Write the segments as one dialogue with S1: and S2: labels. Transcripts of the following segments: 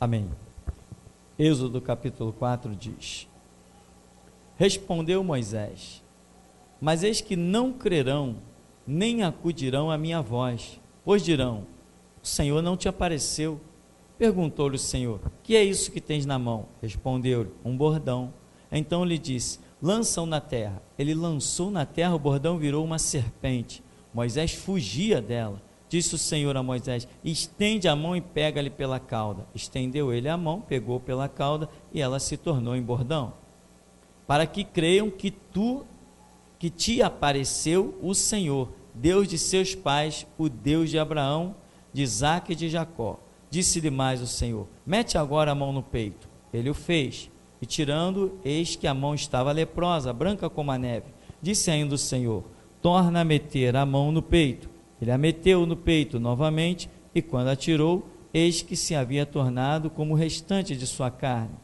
S1: Amém. Êxodo capítulo 4 diz: Respondeu Moisés: Mas eis que não crerão, nem acudirão à minha voz, pois dirão: O Senhor não te apareceu. Perguntou-lhe o Senhor: Que é isso que tens na mão? Respondeu-lhe: Um bordão. Então lhe disse: Lança-o na terra. Ele lançou na terra, o bordão virou uma serpente. Moisés fugia dela. Disse o Senhor a Moisés: Estende a mão e pega-lhe pela cauda. Estendeu ele a mão, pegou pela cauda, e ela se tornou em bordão. Para que creiam que te apareceu o Senhor, Deus de seus pais, o Deus de Abraão, de Isaque e de Jacó. Disse-lhe mais o Senhor: Mete agora a mão no peito. Ele o fez, e tirando, eis que a mão estava leprosa, branca como a neve. Disse ainda o Senhor: Torna a meter a mão no peito. Ele a meteu no peito novamente, e quando a tirou, eis que se havia tornado como o restante de sua carne.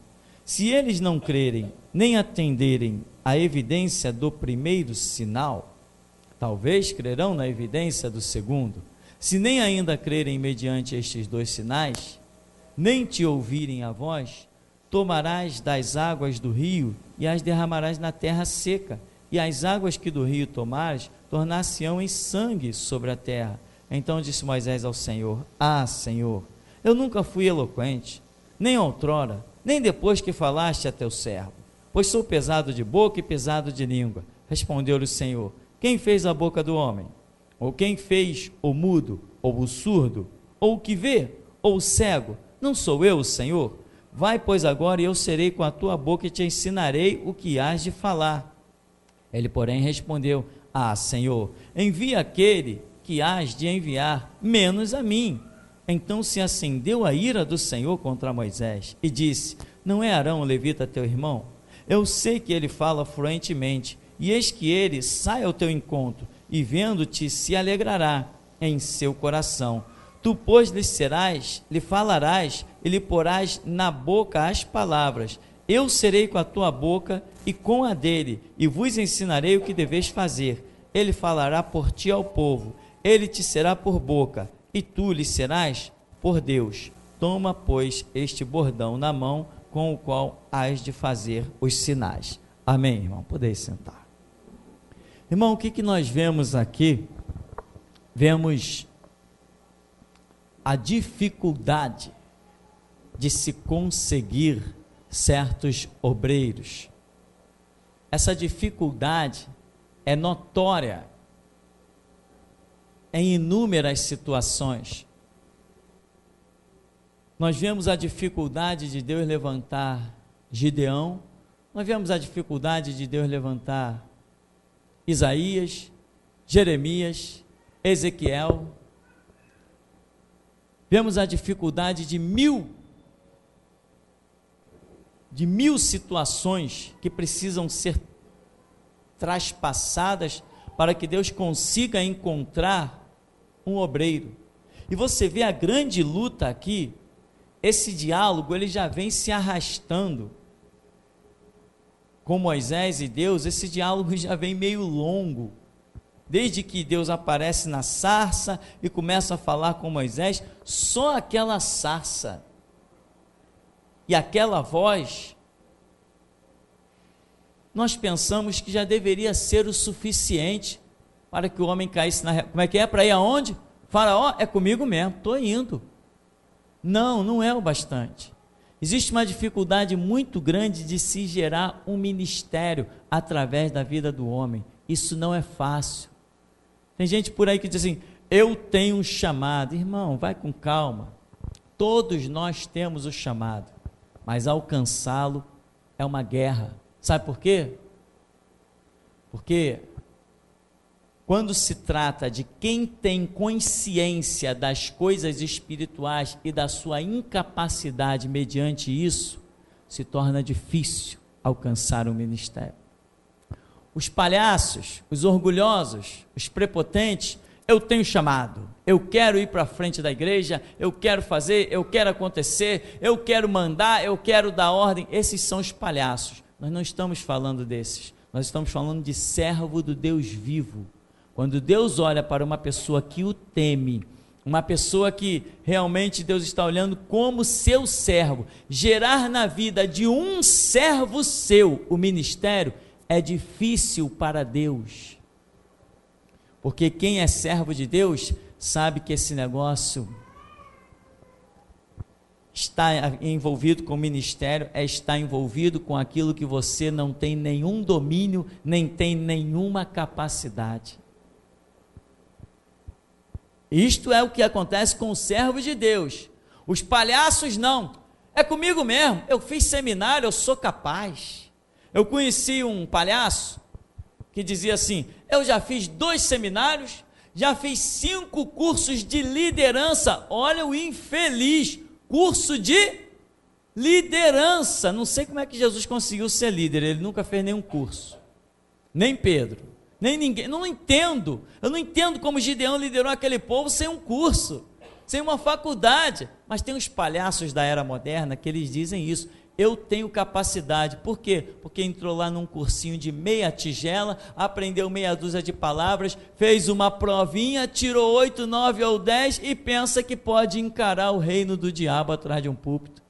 S1: Se eles não crerem, nem atenderem à evidência do primeiro sinal, talvez crerão na evidência do segundo. Se nem ainda crerem mediante estes dois sinais, nem te ouvirem a voz, tomarás das águas do rio e as derramarás na terra seca, e as águas que do rio tomares tornar-se-ão em sangue sobre a terra. Então disse Moisés ao Senhor: Ah, Senhor, eu nunca fui eloquente, nem outrora, nem depois que falaste a teu servo, pois sou pesado de boca e pesado de língua. Respondeu-lhe o Senhor: Quem fez a boca do homem? Ou quem fez o mudo, ou o surdo, ou o que vê, ou o cego? Não sou eu o Senhor? Vai, pois, agora, e eu serei com a tua boca e te ensinarei o que hás de falar. Ele, porém, respondeu: Ah, Senhor, envia aquele que hás de enviar, menos a mim. Então se acendeu a ira do Senhor contra Moisés, e disse: Não é Arão o levita teu irmão? Eu sei que ele fala fluentemente, e eis que ele sai ao teu encontro, e vendo-te se alegrará em seu coração. Tu, pois, lhe falarás, e lhe porás na boca as palavras. Eu serei com a tua boca e com a dele, e vos ensinarei o que deveis fazer. Ele falará por ti ao povo, ele te será por boca, e tu lhe serás por Deus. Toma, pois, este bordão na mão, com o qual hás de fazer os sinais. Amém, irmão? Podeis sentar. Irmão, o que nós vemos aqui? Vemos a dificuldade de se conseguir certos obreiros. Essa dificuldade é notória em inúmeras situações. Nós vemos a dificuldade de Deus levantar Gideão, nós vemos a dificuldade de Deus levantar Isaías, Jeremias, Ezequiel. Vemos a dificuldade de mil situações que precisam ser traspassadas para que Deus consiga encontrar um obreiro. E você vê a grande luta aqui, esse diálogo ele já vem se arrastando com Moisés e Deus. Esse diálogo já vem meio longo, desde que Deus aparece na sarça e começa a falar com Moisés. Só aquela sarça e aquela voz, nós pensamos que já deveria ser o suficiente para que o homem caísse na... Como é que é? Para ir aonde? Faraó, é comigo mesmo, estou indo. Não, não é o bastante. Existe uma dificuldade muito grande de se gerar um ministério através da vida do homem. Isso não é fácil. Tem gente por aí que diz assim: eu tenho um chamado. Irmão, vai com calma. Todos nós temos o chamado, mas alcançá-lo é uma guerra. Sabe por quê? Porque quando se trata de quem tem consciência das coisas espirituais e da sua incapacidade mediante isso, se torna difícil alcançar o ministério. Os palhaços, os orgulhosos, os prepotentes: eu tenho chamado, eu quero ir para a frente da igreja, eu quero fazer, eu quero acontecer, eu quero mandar, eu quero dar ordem. Esses são os palhaços. Nós não estamos falando desses, nós estamos falando de servo do Deus vivo. Quando Deus olha para uma pessoa que o teme, uma pessoa que realmente Deus está olhando como seu servo. Gerar na vida de um servo seu o ministério é difícil para Deus, porque quem é servo de Deus sabe que esse negócio está envolvido com o ministério, está envolvido com aquilo que você não tem nenhum domínio, nem tem nenhuma capacidade. Isto é o que acontece com os servos de Deus. Os palhaços não, é comigo mesmo, eu fiz seminário, eu sou capaz. Eu conheci um palhaço que dizia assim: eu já fiz 2 seminários, já fiz 5 cursos de liderança. Olha o infeliz, curso de liderança. Não sei como é que Jesus conseguiu ser líder, ele nunca fez nenhum curso, nem Pedro, nem ninguém. Eu não entendo como Gideão liderou aquele povo sem um curso, sem uma faculdade. Mas tem os palhaços da era moderna que eles dizem isso: eu tenho capacidade. Por quê? Porque entrou lá num cursinho de meia tigela, aprendeu meia dúzia de palavras, fez uma provinha, tirou 8, 9 ou 10 e pensa que pode encarar o reino do diabo atrás de um púlpito.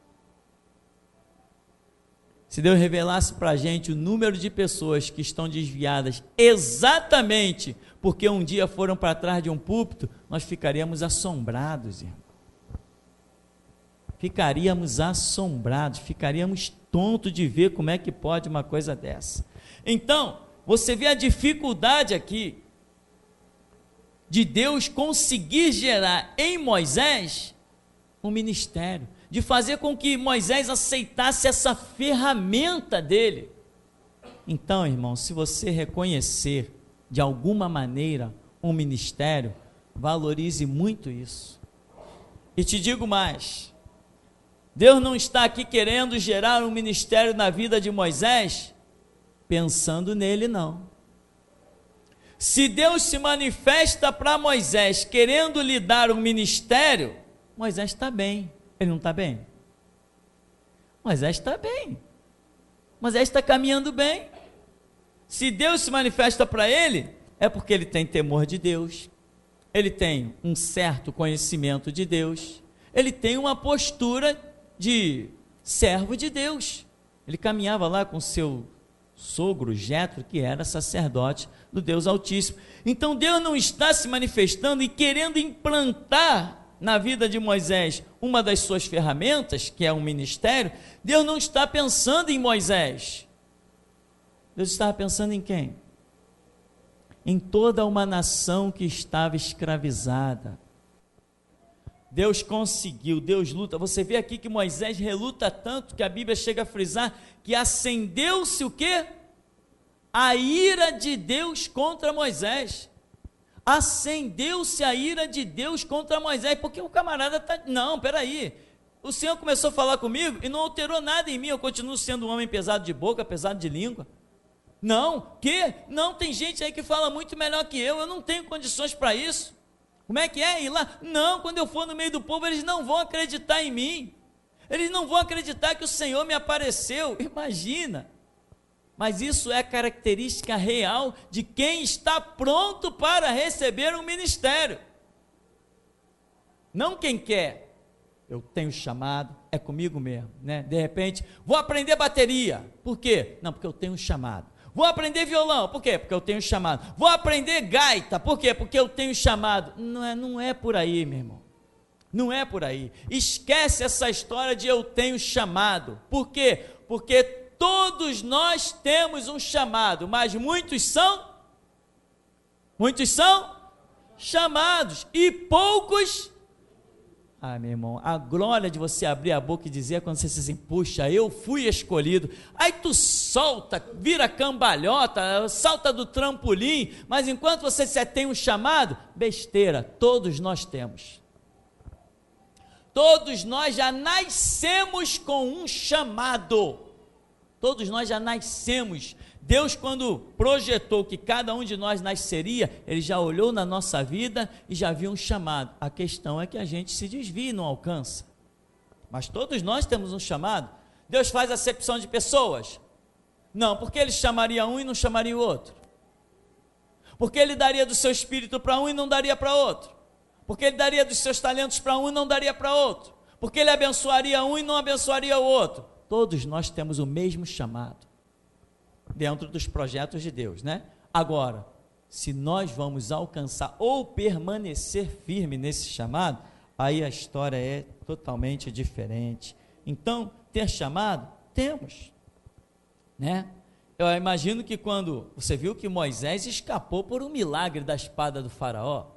S1: Se Deus revelasse para a gente o número de pessoas que estão desviadas exatamente porque um dia foram para trás de um púlpito, nós ficaríamos assombrados, irmão. Ficaríamos assombrados, ficaríamos tontos de ver como é que pode uma coisa dessa. Então, você vê a dificuldade aqui de Deus conseguir gerar em Moisés um ministério, de fazer com que Moisés aceitasse essa ferramenta dele. Então, irmão, se você reconhecer de alguma maneira um ministério, valorize muito isso. E te digo mais: Deus não está aqui querendo gerar um ministério na vida de Moisés pensando nele, não. Se Deus se manifesta para Moisés querendo lhe dar um ministério, Moisés está bem. Ele não está bem? Moisés está bem. Moisés está caminhando bem. Se Deus se manifesta para ele, é porque ele tem temor de Deus, ele tem um certo conhecimento de Deus, ele tem uma postura de servo de Deus. Ele caminhava lá com seu sogro Jetro, que era sacerdote do Deus Altíssimo. Então Deus não está se manifestando e querendo implantar na vida de Moisés uma das suas ferramentas, que é um ministério. Deus não está pensando em Moisés. Deus estava pensando em quem? Em toda uma nação que estava escravizada. Deus conseguiu, Deus luta. Você vê aqui que Moisés reluta tanto que a Bíblia chega a frisar que acendeu-se o quê? A ira de Deus contra Moisés. Acendeu-se a ira de Deus contra Moisés, porque o camarada está, não, peraí, o Senhor começou a falar comigo e não alterou nada em mim, eu continuo sendo um homem pesado de boca, pesado de língua. Não, não, tem gente aí que fala muito melhor que eu não tenho condições para isso. Como é que é ir lá? Não, quando eu for no meio do povo, eles não vão acreditar em mim, eles não vão acreditar que o Senhor me apareceu. Imagina. Mas isso é característica real de quem está pronto para receber um ministério. Não quem quer. Eu tenho chamado, é comigo mesmo, né? De repente, vou aprender bateria. Por quê? Não, porque eu tenho chamado. Vou aprender violão. Por quê? Porque eu tenho chamado. Vou aprender gaita. Por quê? Porque eu tenho chamado. Não é por aí, meu irmão. Não é por aí. Esquece essa história de eu tenho chamado. Por quê? Porque todos nós temos um chamado, mas muitos são chamados e poucos. Meu irmão, a glória de você abrir a boca e dizer quando você diz assim: puxa, eu fui escolhido. Aí tu solta, vira cambalhota, salta do trampolim, mas enquanto você tem um chamado, besteira. Todos nós temos. Todos nós já nascemos com um chamado. Todos nós já nascemos. Deus, quando projetou que cada um de nós nasceria, Ele já olhou na nossa vida e já viu um chamado. A questão é que a gente se desvia e não alcança. Mas todos nós temos um chamado. Deus faz acepção de pessoas? Não, porque Ele chamaria um e não chamaria o outro. Porque Ele daria do seu espírito para um e não daria para outro. Porque ele daria dos seus talentos para um e não daria para outro. Porque ele abençoaria um e não abençoaria o outro. Todos nós temos o mesmo chamado dentro dos projetos de Deus, né? Agora, se nós vamos alcançar ou permanecer firme nesse chamado, aí a história é totalmente diferente. Então, ter chamado? Temos, né? Eu imagino que quando você viu que Moisés escapou por um milagre da espada do faraó.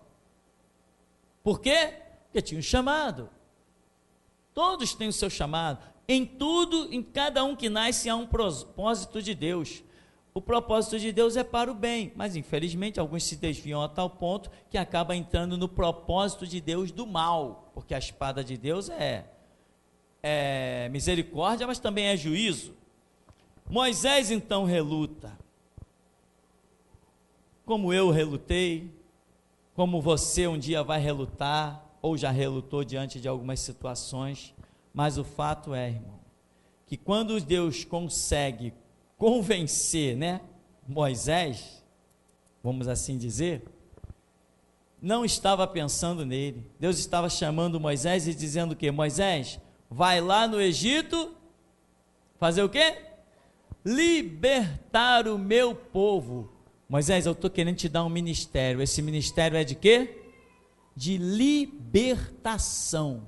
S1: Por quê? Porque tinha um chamado. Todos têm o seu chamado. Em tudo, em cada um que nasce, há um propósito de Deus. O propósito de Deus é para o bem, mas infelizmente alguns se desviam a tal ponto que acaba entrando no propósito de Deus do mal, porque a espada de Deus é misericórdia, mas também é juízo. Moisés então reluta, como eu relutei, como você um dia vai relutar, ou já relutou diante de algumas situações, mas o fato é, irmão, que quando Deus consegue convencer, né, Moisés, vamos assim dizer, não estava pensando nele. Deus estava chamando Moisés e dizendo o quê? Moisés, vai lá no Egito, fazer o quê? Libertar o meu povo. Moisés, eu estou querendo te dar um ministério. Esse ministério é de quê? De libertação.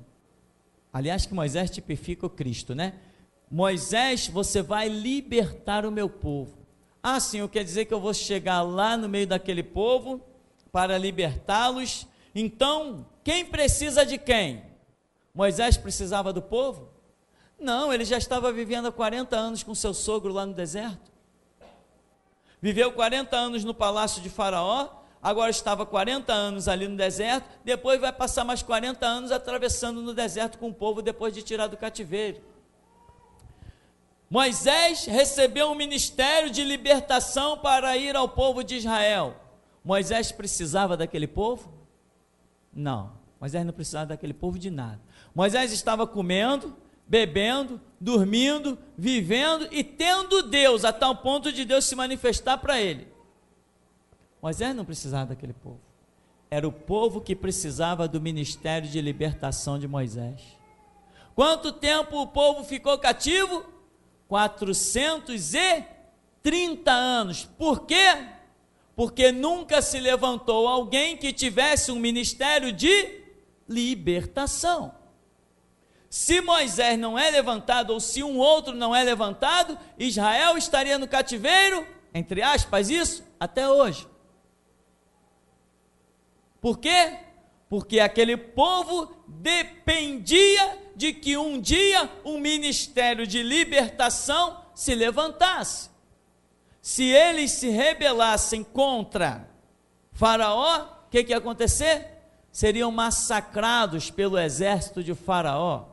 S1: Aliás, que Moisés tipifica o Cristo, né? Moisés, você vai libertar o meu povo. Ah, Senhor, quer dizer que eu vou chegar lá no meio daquele povo para libertá-los? Então, quem precisa de quem? Moisés precisava do povo? Não, ele já estava vivendo há 40 anos com seu sogro lá no deserto. Viveu 40 anos no palácio de Faraó, agora estava 40 anos ali no deserto, depois vai passar mais 40 anos atravessando no deserto com o povo depois de tirar do cativeiro. Moisés recebeu um ministério de libertação para ir ao povo de Israel. Moisés precisava daquele povo? Não, Moisés não precisava daquele povo de nada. Moisés estava comendo, bebendo, dormindo, vivendo e tendo Deus, a tal ponto de Deus se manifestar para ele. Moisés não precisava daquele povo. Era o povo que precisava do ministério de libertação de Moisés. Quanto tempo o povo ficou cativo? 430 anos. Por quê? Porque nunca se levantou alguém que tivesse um ministério de libertação. Se Moisés não é levantado, ou se um outro não é levantado, Israel estaria no cativeiro, entre aspas, isso, até hoje. Por quê? Porque aquele povo dependia de que um dia um ministério de libertação se levantasse. Se eles se rebelassem contra Faraó, o que ia acontecer? Seriam massacrados pelo exército de Faraó.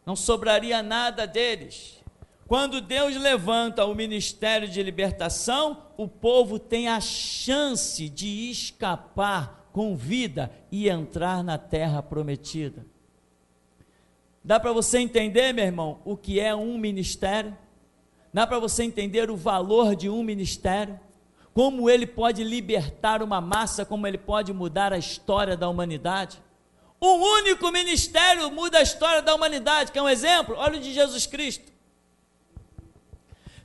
S1: Não sobraria nada deles. Quando Deus levanta o ministério de libertação, o povo tem a chance de escapar com vida e entrar na terra prometida. Dá para você entender, meu irmão, o que é um ministério? Dá para você entender o valor de um ministério? Como ele pode libertar uma massa, como ele pode mudar a história da humanidade? Um único ministério muda a história da humanidade. Quer um exemplo? Olha o de Jesus Cristo.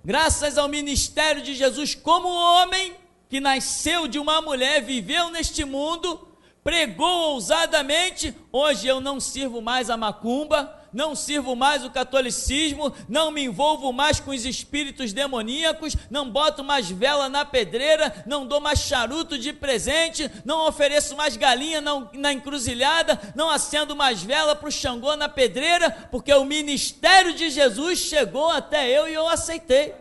S1: Graças ao ministério de Jesus, como homem que nasceu de uma mulher, viveu neste mundo, pregou ousadamente. Hoje eu não sirvo mais a macumba, não sirvo mais o catolicismo, não me envolvo mais com os espíritos demoníacos, não boto mais vela na pedreira, não dou mais charuto de presente, não ofereço mais galinha na encruzilhada, não acendo mais vela para o Xangô na pedreira, porque o ministério de Jesus chegou até eu e eu aceitei.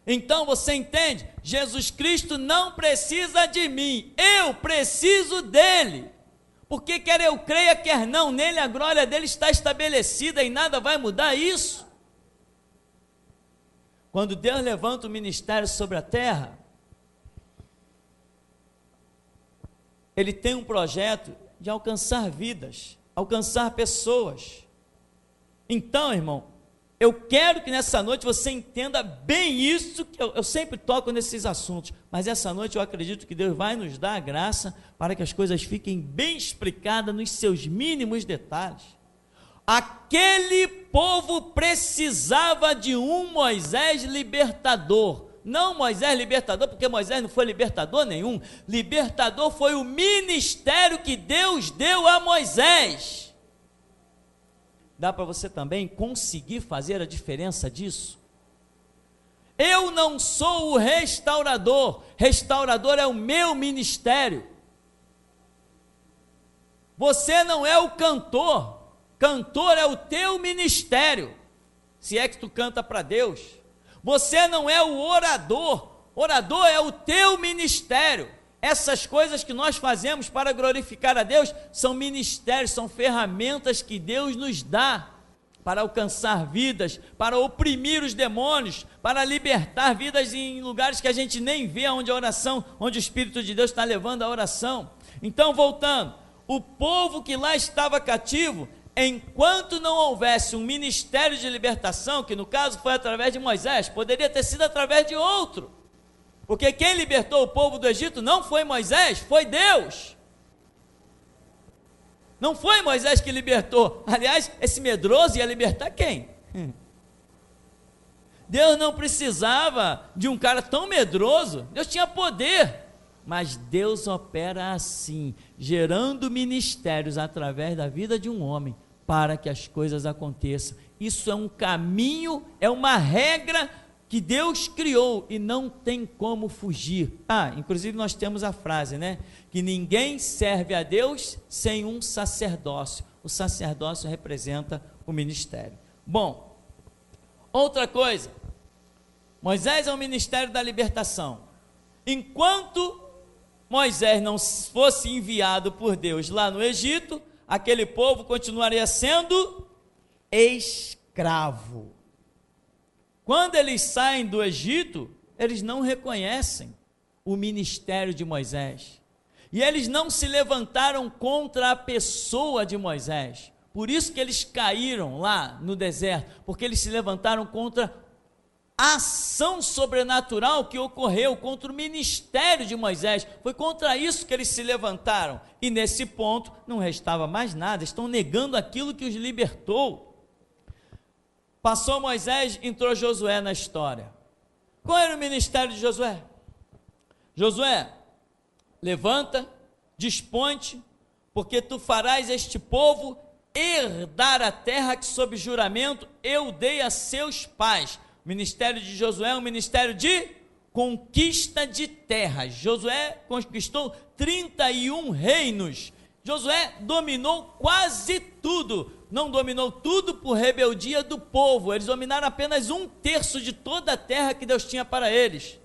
S1: Então você entende? Jesus Cristo não precisa de mim, eu preciso dele. Porque quer eu creia, quer não, nele a glória dele está estabelecida e nada vai mudar isso. Quando Deus levanta o ministério sobre a terra, ele tem um projeto de alcançar vidas, alcançar pessoas. Então, irmão, Eu quero que nessa noite você entenda bem isso, que eu sempre toco nesses assuntos, mas essa noite eu acredito que Deus vai nos dar a graça para que as coisas fiquem bem explicadas nos seus mínimos detalhes. Aquele povo precisava de um Moisés libertador. Não Moisés libertador, porque Moisés não foi libertador nenhum. Libertador foi o ministério que Deus deu a Moisés. Dá para você também conseguir fazer a diferença disso? Eu não sou o restaurador. Restaurador é o meu ministério. Você não é o cantor. Cantor é o teu ministério. Se é que tu canta para Deus. Você não é o orador. Orador é o teu ministério. Essas coisas que nós fazemos para glorificar a Deus são ministérios, são ferramentas que Deus nos dá para alcançar vidas, para oprimir os demônios, para libertar vidas em lugares que a gente nem vê onde a oração, onde o Espírito de Deus está levando a oração. Então, voltando, o povo que lá estava cativo, enquanto não houvesse um ministério de libertação, que no caso foi através de Moisés, poderia ter sido através de outro, porque quem libertou o povo do Egito não foi Moisés, foi Deus. Não foi Moisés que libertou. Aliás, esse medroso ia libertar quem? Deus não precisava de um cara tão medroso. Deus tinha poder, mas Deus opera assim, gerando ministérios através da vida de um homem, para que as coisas aconteçam. Isso é um caminho, é uma regra que Deus criou e não tem como fugir. Inclusive nós temos a frase, né? Que ninguém serve a Deus sem um sacerdócio. O sacerdócio representa o ministério. Bom, outra coisa, Moisés é o ministério da libertação. Enquanto Moisés não fosse enviado por Deus lá no Egito, aquele povo continuaria sendo escravo. Quando eles saem do Egito, eles não reconhecem o ministério de Moisés. E eles não se levantaram contra a pessoa de Moisés. Por isso que eles caíram lá no deserto, porque eles se levantaram contra a ação sobrenatural que ocorreu, contra o ministério de Moisés. Foi contra isso que eles se levantaram. E nesse ponto não restava mais nada, estão negando aquilo que os libertou. Passou Moisés, entrou Josué na história. Qual era o ministério de Josué? Josué, levanta, dispõe-te, porque tu farás este povo herdar a terra que sob juramento eu dei a seus pais. O ministério de Josué é um ministério de conquista de terras. Josué conquistou 31 reinos. Josué dominou quase tudo. Não dominou tudo por rebeldia do povo. Eles dominaram apenas 1/3 de toda a terra que Deus tinha para eles.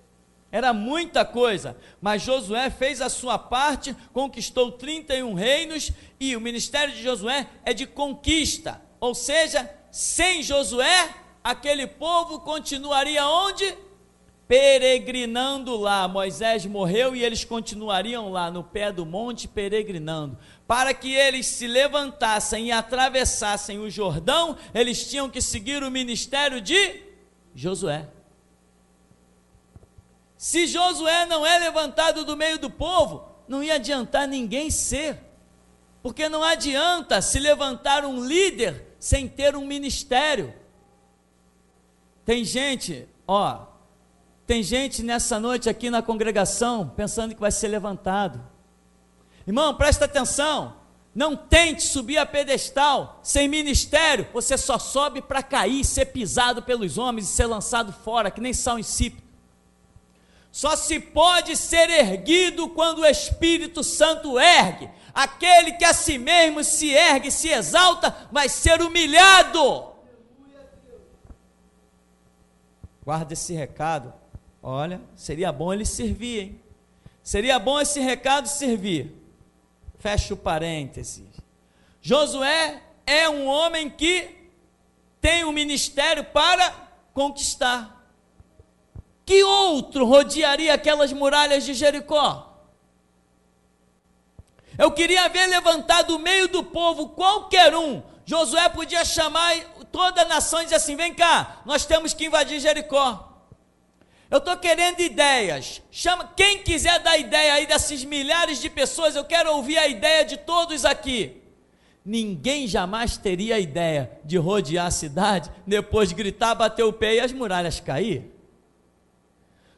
S1: Era muita coisa, mas Josué fez a sua parte, conquistou 31 reinos, e o ministério de Josué é de conquista, ou seja, sem Josué, aquele povo continuaria onde? Peregrinando lá. Moisés morreu e eles continuariam lá no pé do monte peregrinando. Para que eles se levantassem e atravessassem o Jordão, eles tinham que seguir o ministério de Josué. Se Josué não é levantado do meio do povo, não ia adiantar ninguém ser, porque não adianta se levantar um líder sem ter um ministério. Tem gente nessa noite aqui na congregação pensando que vai ser levantado. Irmão, presta atenção, não tente subir a pedestal sem ministério. Você só sobe para cair, ser pisado pelos homens e ser lançado fora, que nem sal insípido. Só se pode ser erguido quando o Espírito Santo ergue. Aquele que a si mesmo se ergue, se exalta, vai ser humilhado. Guarda esse recado. Olha, seria bom ele servir, hein? Seria bom esse recado servir. Fecha o parênteses. Josué é um homem que tem um ministério para conquistar. Que outro rodearia aquelas muralhas de Jericó? Eu queria ver levantar do meio do povo qualquer um. Josué podia chamar toda a nação diz assim: vem cá, nós temos que invadir Jericó. Eu estou querendo ideias. Chama quem quiser dar ideia aí desses milhares de pessoas. Eu quero ouvir a ideia de todos aqui. Ninguém jamais teria a ideia de rodear a cidade, depois gritar, bater o pé e as muralhas cair.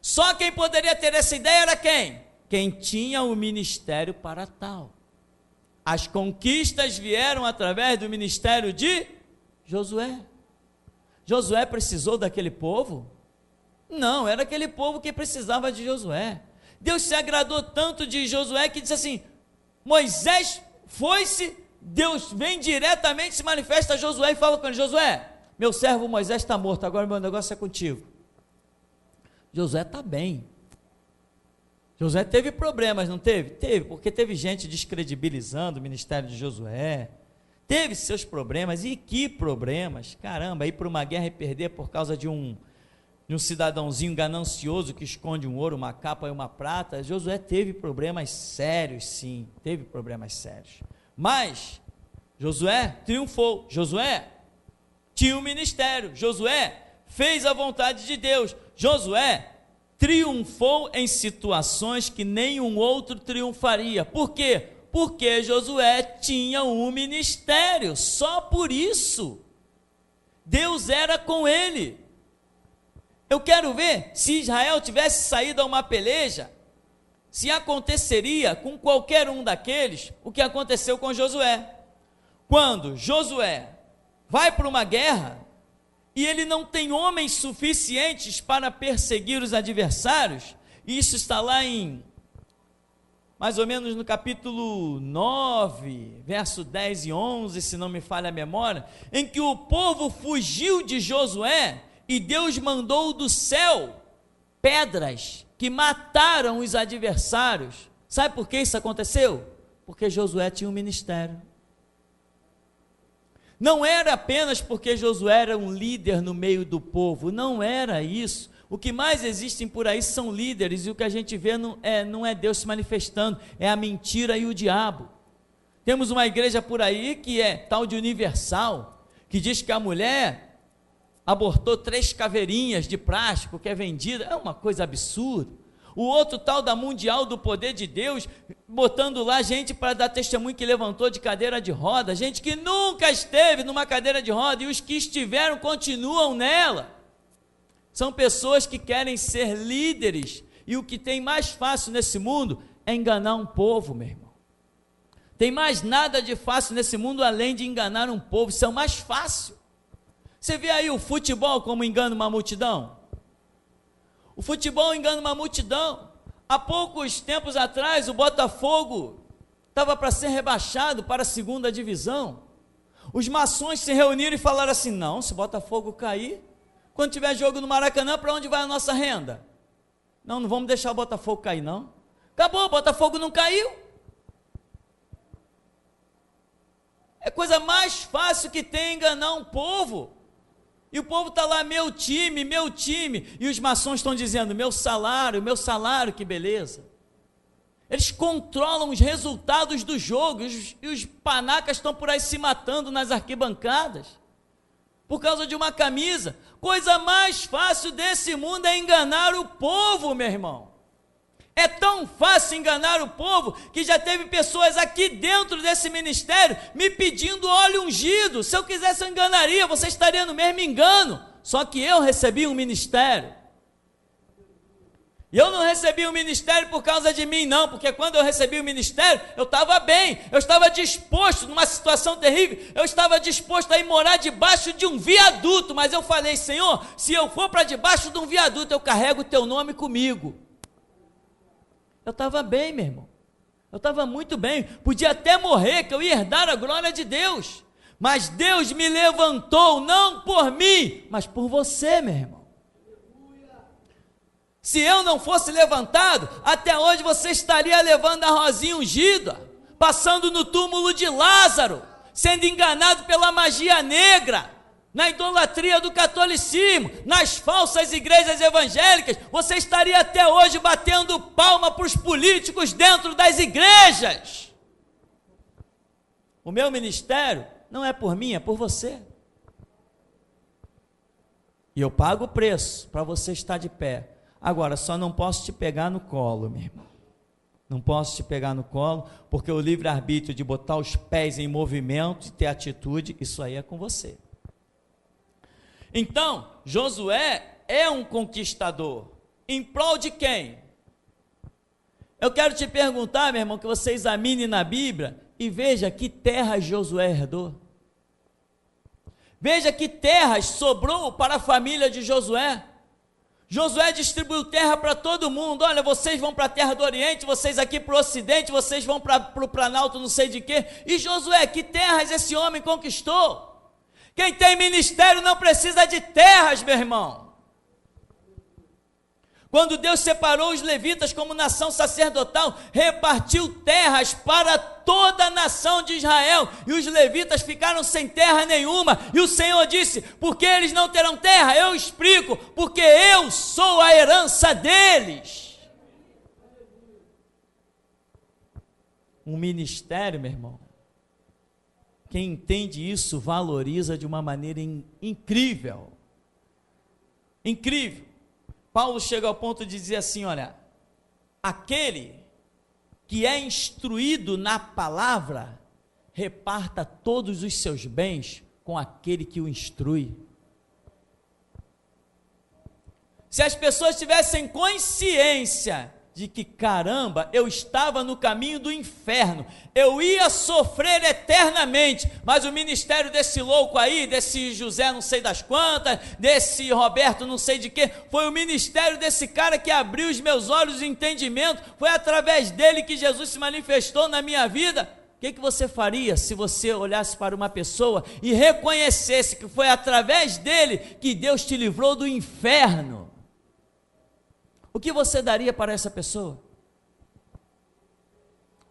S1: Só quem poderia ter essa ideia era quem? Quem tinha o ministério para tal. As conquistas vieram através do ministério de Josué. Josué precisou daquele povo? Não, era aquele povo que precisava de Josué. Deus se agradou tanto de Josué que disse assim: Moisés foi-se, Deus vem diretamente, se manifesta a Josué e fala com ele: Josué, meu servo Moisés está morto, agora meu negócio é contigo. Josué está bem. Josué teve problemas, não teve? Teve, porque teve gente descredibilizando o ministério de Josué, teve seus problemas, e que problemas, caramba, ir para uma guerra e perder por causa de um cidadãozinho ganancioso que esconde um ouro, uma capa e uma prata. Josué teve problemas sérios, sim, teve problemas sérios, mas Josué triunfou. Josué tinha um ministério, Josué fez a vontade de Deus, Josué triunfou em situações que nenhum outro triunfaria. Por quê? Porque Josué tinha um ministério, só por isso. Deus era com ele. Eu quero ver, se Israel tivesse saído a uma peleja, se aconteceria com qualquer um daqueles o que aconteceu com Josué. Quando Josué vai para uma guerra, e ele não tem homens suficientes para perseguir os adversários, isso está lá em, mais ou menos no capítulo 9, verso 10 e 11, se não me falha a memória, em que o povo fugiu de Josué, e Deus mandou do céu pedras que mataram os adversários. Sabe por que isso aconteceu? Porque Josué tinha um ministério. Não era apenas porque Josué era um líder no meio do povo, não era isso. O que mais existem por aí são líderes, e o que a gente vê não é Deus se manifestando, é a mentira e o diabo. Temos uma igreja por aí que é tal de Universal, que diz que a mulher abortou 3 caveirinhas de plástico que é vendida, é uma coisa absurda. O outro tal da Mundial do Poder de Deus, botando lá gente para dar testemunho que levantou de cadeira de roda, gente que nunca esteve numa cadeira de roda, e os que estiveram continuam nela. São pessoas que querem ser líderes, e o que tem mais fácil nesse mundo é enganar um povo, meu irmão. Tem mais nada de fácil nesse mundo além de enganar um povo, isso é o mais fácil. Você vê aí o futebol como engana uma multidão? O futebol engana uma multidão. Há poucos tempos atrás, o Botafogo estava para ser rebaixado para a 2ª divisão. Os maçons se reuniram e falaram assim: não, se o Botafogo cair, quando tiver jogo no Maracanã, para onde vai a nossa renda? Não vamos deixar o Botafogo cair, não. Acabou, o Botafogo não caiu. É coisa mais fácil que tem enganar um povo. E o povo está lá: meu time, e os maçons estão dizendo: meu salário, que beleza. Eles controlam os resultados do jogo, e os panacas estão por aí se matando nas arquibancadas, por causa de uma camisa. Coisa mais fácil desse mundo é enganar o povo, meu irmão. É tão fácil enganar o povo, que já teve pessoas aqui dentro desse ministério me pedindo óleo ungido. Se eu quisesse eu enganaria, você estaria no mesmo engano, só que eu recebi um ministério. E eu não recebi o ministério por causa de mim, não, porque quando eu recebi o ministério, eu estava bem, eu estava disposto, numa situação terrível, eu estava disposto a ir morar debaixo de um viaduto, mas eu falei: Senhor, se eu for para debaixo de um viaduto, eu carrego o teu nome comigo. Eu estava bem, meu irmão, eu estava muito bem, podia até morrer, que eu ia herdar a glória de Deus, mas Deus me levantou, não por mim, mas por você, meu irmão. Se eu não fosse levantado, até hoje você estaria levando a rosinha ungida, passando no túmulo de Lázaro, sendo enganado pela magia negra, na idolatria do catolicismo, nas falsas igrejas evangélicas. Você estaria até hoje batendo palma para os políticos dentro das igrejas. O meu ministério não é por mim, é por você. E eu pago o preço para você estar de pé. Agora, só não posso te pegar no colo, meu irmão. Não posso te pegar no colo, porque o livre-arbítrio de botar os pés em movimento, de ter atitude, isso aí é com você. Então, Josué é um conquistador. Em prol de quem? Eu quero te perguntar, meu irmão, que você examine na Bíblia e veja que terras Josué herdou. Veja que terras sobrou para a família de Josué. Josué distribuiu terra para todo mundo. Olha, vocês vão para a terra do Oriente, vocês aqui para o Ocidente, vocês vão para o Planalto, não sei de quê. E Josué, que terras esse homem conquistou? Quem tem ministério não precisa de terras, meu irmão. Quando Deus separou os levitas como nação sacerdotal, repartiu terras para toda a nação de Israel, e os levitas ficaram sem terra nenhuma, e o Senhor disse: por que eles não terão terra? Eu explico: porque eu sou a herança deles. Um ministério, meu irmão, quem entende isso valoriza de uma maneira incrível, incrível. Paulo chega ao ponto de dizer assim, olha, aquele que é instruído na palavra, reparta todos os seus bens com aquele que o instrui. Se as pessoas tivessem consciência de que, caramba, eu estava no caminho do inferno, eu ia sofrer eternamente, mas o ministério desse louco aí, desse José não sei das quantas, desse Roberto não sei de quê, foi o ministério desse cara que abriu os meus olhos de entendimento, foi através dele que Jesus se manifestou na minha vida. O que você faria se você olhasse para uma pessoa e reconhecesse que foi através dele que Deus te livrou do inferno? O que você daria para essa pessoa?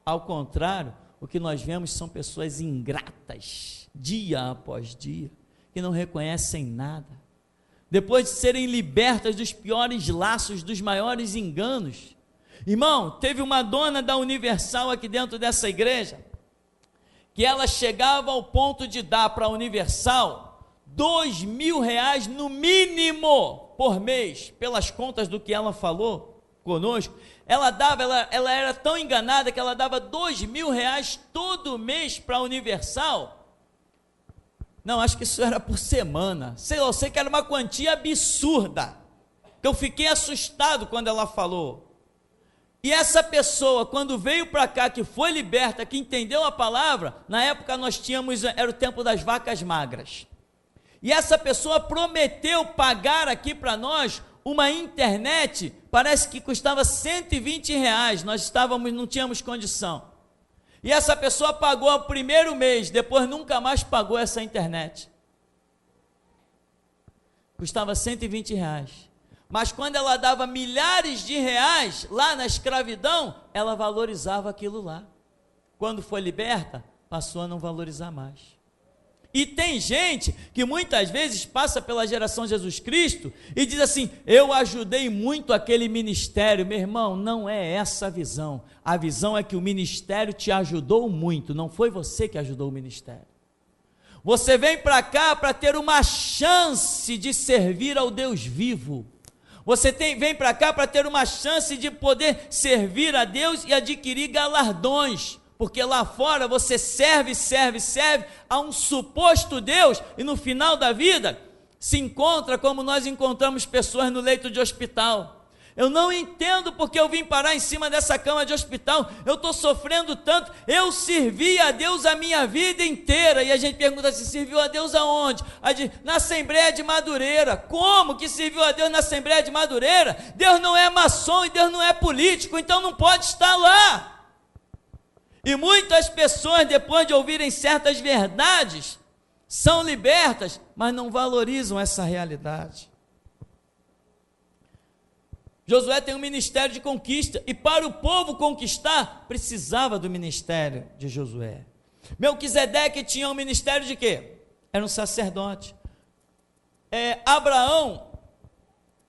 S1: Ao contrário, o que nós vemos são pessoas ingratas, dia após dia, que não reconhecem nada. Depois de serem libertas dos piores laços, dos maiores enganos. Irmão, teve uma dona da Universal aqui dentro dessa igreja, que ela chegava ao ponto de dar para a Universal R$2.000 no mínimo por mês, pelas contas do que ela falou conosco. Ela era tão enganada que ela dava R$2.000 todo mês para a Universal. Não, acho que isso era por semana, sei lá, eu sei que era uma quantia absurda, que eu fiquei assustado quando ela falou. E essa pessoa, quando veio para cá, que foi liberta, que entendeu a palavra, na época nós tínhamos, era o tempo das vacas magras, e essa pessoa prometeu pagar aqui para nós uma internet, parece que custava R$120, nós não tínhamos condição, e essa pessoa pagou o primeiro mês, depois nunca mais pagou essa internet, custava R$120, mas quando ela dava milhares de reais, lá na escravidão, ela valorizava aquilo lá, quando foi liberta, passou a não valorizar mais. E tem gente que muitas vezes passa pela geração Jesus Cristo e diz assim: eu ajudei muito aquele ministério. Meu irmão, não é essa a visão. A visão é que o ministério te ajudou muito, não foi você que ajudou o ministério. Você vem para cá para ter uma chance de servir ao Deus vivo. Você vem para cá para ter uma chance de poder servir a Deus e adquirir galardões. Porque lá fora você serve a um suposto Deus, e no final da vida se encontra como nós encontramos pessoas no leito de hospital. Eu não entendo porque eu vim parar em cima dessa cama de hospital, eu estou sofrendo tanto, eu servi a Deus a minha vida inteira. E a gente pergunta assim: serviu a Deus aonde? Na Assembleia de Madureira. Como que serviu a Deus na Assembleia de Madureira? Deus não é maçom e Deus não é político, então não pode estar lá. E muitas pessoas, depois de ouvirem certas verdades, são libertas, mas não valorizam essa realidade. Josué tem um ministério de conquista, e para o povo conquistar, precisava do ministério de Josué. Melquisedeque tinha um ministério de quê? Era um sacerdote. Abraão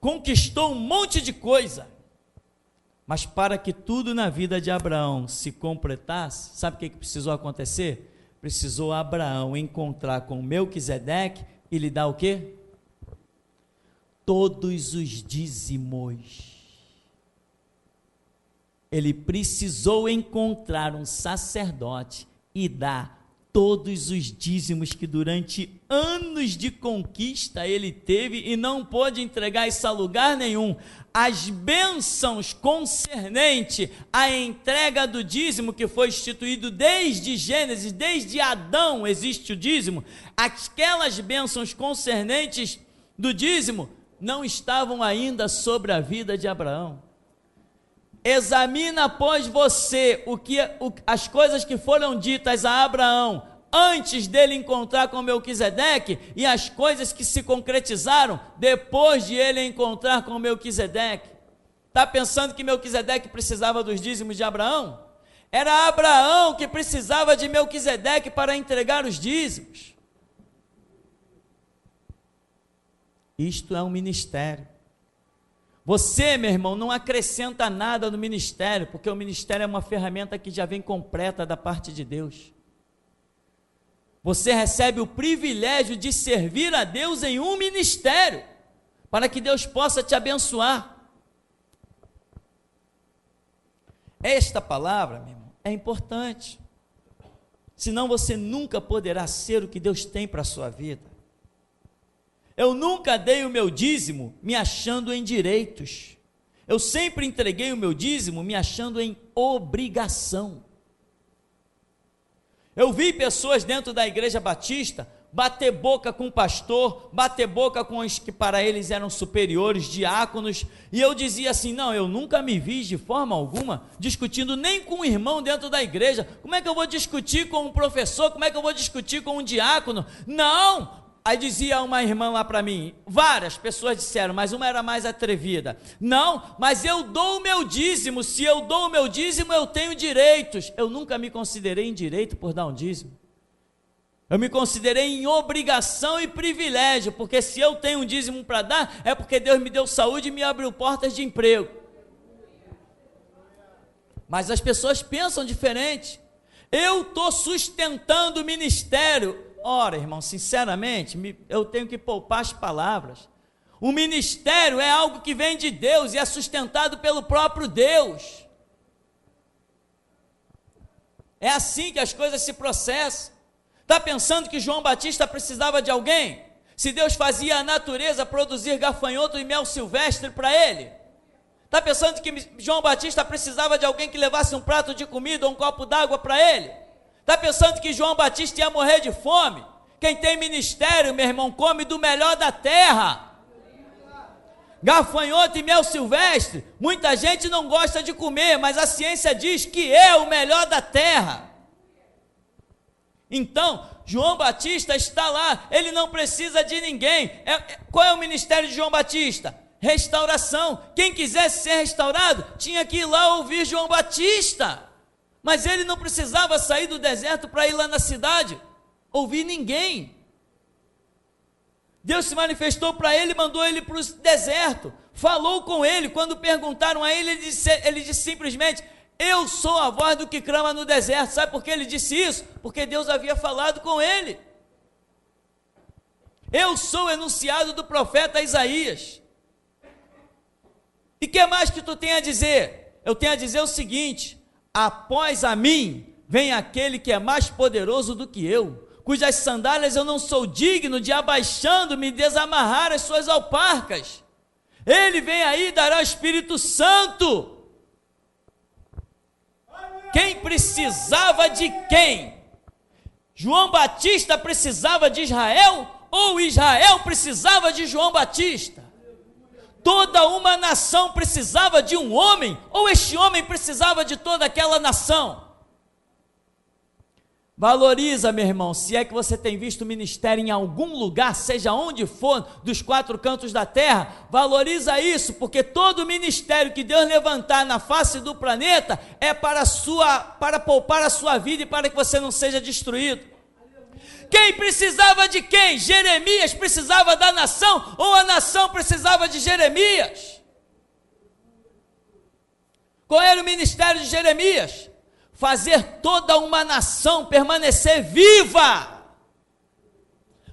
S1: conquistou um monte de coisa, mas para que tudo na vida de Abraão se completasse, sabe o que precisou acontecer? Precisou Abraão encontrar com Melquisedeque e lhe dar o quê? todos os dízimos. Ele precisou encontrar um sacerdote e dar todos os dízimos que durante anos de conquista ele teve e não pôde entregar isso a lugar nenhum. As bênçãos concernentes à entrega do dízimo, que foi instituído desde Gênesis, desde Adão existe o dízimo, aquelas bênçãos concernentes do dízimo não estavam ainda sobre a vida de Abraão. Examina, pois, você as coisas que foram ditas a Abraão antes dele encontrar com Melquisedeque e as coisas que se concretizaram depois de ele encontrar com Melquisedeque. Está pensando que Melquisedeque precisava dos dízimos de Abraão? Era Abraão que precisava de Melquisedeque para entregar os dízimos. Isto é um ministério. Você, meu irmão, não acrescenta nada no ministério, porque o ministério é uma ferramenta que já vem completa da parte de Deus. Você recebe o privilégio de servir a Deus em um ministério, para que Deus possa te abençoar. Esta palavra, meu irmão, é importante, senão você nunca poderá ser o que Deus tem para a sua vida. Eu nunca dei o meu dízimo me achando em direitos. Eu sempre entreguei o meu dízimo me achando em obrigação. Eu vi pessoas dentro da igreja batista bater boca com o pastor, bater boca com os que para eles eram superiores, diáconos, e eu dizia assim, não, eu nunca me vi de forma alguma discutindo nem com um irmão dentro da igreja. Como é que eu vou discutir com um professor? Como é que eu vou discutir com um diácono? Não! Aí dizia uma irmã lá para mim, várias pessoas disseram, mas uma era mais atrevida, não, mas eu dou o meu dízimo, se eu dou o meu dízimo eu tenho direitos. Eu nunca me considerei em direito por dar um dízimo, eu me considerei em obrigação e privilégio, porque se eu tenho um dízimo para dar, é porque Deus me deu saúde e me abriu portas de emprego. Mas as pessoas pensam diferente. Eu estou sustentando o ministério. Ora, irmão, sinceramente, eu tenho que poupar as palavras. O ministério é algo que vem de Deus e é sustentado pelo próprio Deus. É assim que as coisas se processam. Está pensando que João Batista precisava de alguém? Se Deus fazia a natureza produzir gafanhoto e mel silvestre para ele? Está pensando que João Batista precisava de alguém que levasse um prato de comida ou um copo d'água para ele? Está pensando que João Batista ia morrer de fome? Quem tem ministério, meu irmão, come do melhor da terra. Gafanhoto e mel silvestre, muita gente não gosta de comer, mas a ciência diz que é o melhor da terra. Então, João Batista está lá, ele não precisa de ninguém. Qual é o ministério de João Batista? Restauração. Quem quisesse ser restaurado, tinha que ir lá ouvir João Batista. Mas ele não precisava sair do deserto para ir lá na cidade, ouvir ninguém. Deus se manifestou para ele, mandou ele para o deserto, falou com ele. Quando perguntaram a ele, ele disse simplesmente, eu sou a voz do que clama no deserto. Sabe por que ele disse isso? Porque Deus havia falado com ele. Eu sou o enunciado do profeta Isaías. E que mais que tu tem a dizer? Eu tenho a dizer o seguinte, após a mim, vem aquele que é mais poderoso do que eu, cujas sandálias eu não sou digno de, abaixando-me, desamarrar as suas alparcas. Ele vem aí e dará o Espírito Santo. Quem precisava de quem? João Batista precisava de Israel? Ou Israel precisava de João Batista? Toda uma nação precisava de um homem, ou este homem precisava de toda aquela nação? Valoriza, meu irmão, se é que você tem visto o ministério em algum lugar, seja onde for, dos 4 cantos da terra, valoriza isso, porque todo ministério que Deus levantar na face do planeta é para poupar a sua vida e para que você não seja destruído. Quem precisava de quem? Jeremias precisava da nação ou a nação precisava de Jeremias? Qual era o ministério de Jeremias? Fazer toda uma nação permanecer viva.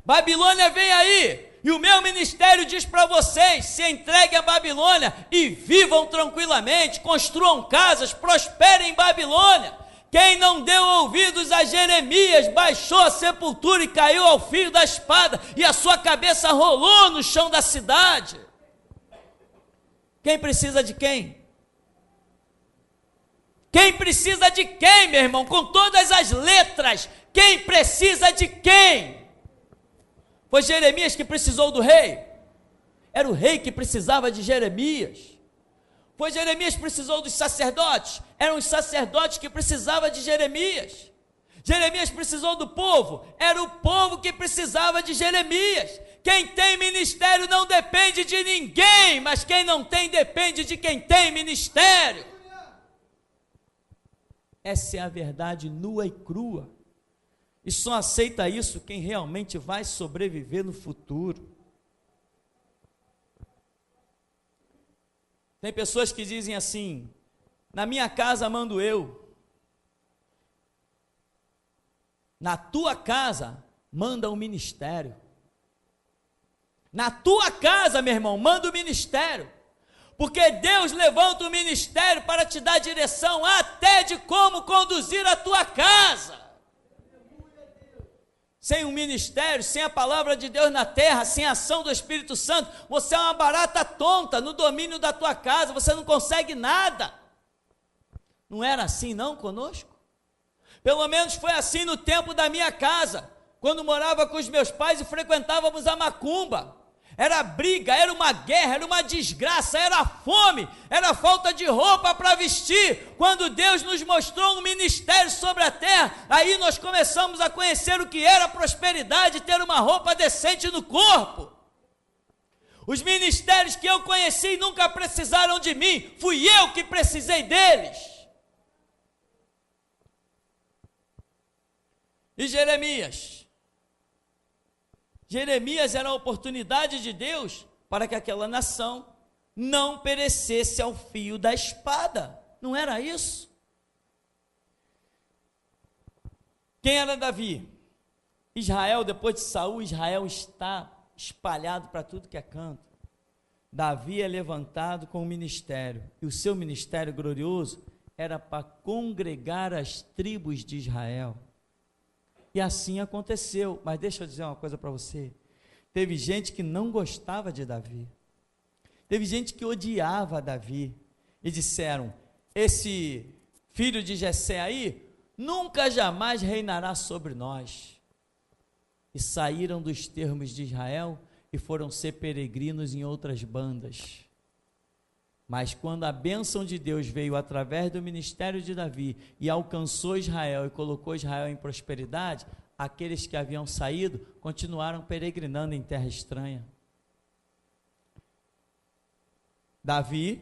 S1: Babilônia vem aí, E o meu ministério diz para vocês: se entreguem à Babilônia e vivam tranquilamente, construam casas, prosperem em Babilônia. Quem não deu ouvidos a Jeremias baixou a sepultura e caiu ao fio da espada, e a sua cabeça rolou no chão da cidade. Quem precisa de quem? Quem precisa de quem, meu irmão? Com todas as letras, quem precisa de quem? Foi Jeremias que precisou do rei? Era o rei que precisava de Jeremias. Foi Jeremias que precisou dos sacerdotes? Eram os sacerdotes que precisavam de Jeremias. Jeremias precisou do povo? Era o povo que precisava de Jeremias. Quem tem ministério não depende de ninguém, mas quem não tem depende de quem tem ministério. Essa é a verdade nua e crua. E só aceita isso quem realmente vai sobreviver no futuro. Tem pessoas que dizem assim: na minha casa mando eu. Na tua casa manda o ministério. Na tua casa, meu irmão, manda o ministério. Porque Deus levanta o ministério para te dar direção até de como conduzir a tua casa. Sem um ministério, sem a palavra de Deus na terra, sem a ação do Espírito Santo, você é uma barata tonta no domínio da tua casa, você não consegue nada. Não era assim não conosco? Pelo menos foi assim no tempo da minha casa, quando morava com os meus pais e frequentávamos a macumba. Era briga, era uma guerra, era uma desgraça, era fome, era falta de roupa para vestir. Quando Deus nos mostrou um ministério sobre a terra, aí nós começamos a conhecer o que era prosperidade, ter uma roupa decente no corpo. Os ministérios que eu conheci nunca precisaram de mim, fui eu que precisei deles. E Jeremias era a oportunidade de Deus para que aquela nação não perecesse ao fio da espada. Não era isso? Quem era Davi? Israel, depois de Saul, Israel está espalhado para tudo que é canto. Davi é levantado com o ministério, e o seu ministério glorioso era para congregar as tribos de Israel. E assim aconteceu. Mas deixa eu dizer uma coisa para você: teve gente que não gostava de Davi, teve gente que odiava Davi, e disseram: esse filho de Jessé aí nunca jamais reinará sobre nós. E saíram dos termos de Israel e foram ser peregrinos em outras bandas. Mas quando a bênção de Deus veio através do ministério de Davi e alcançou Israel e colocou Israel em prosperidade, aqueles que haviam saído continuaram peregrinando em terra estranha. Davi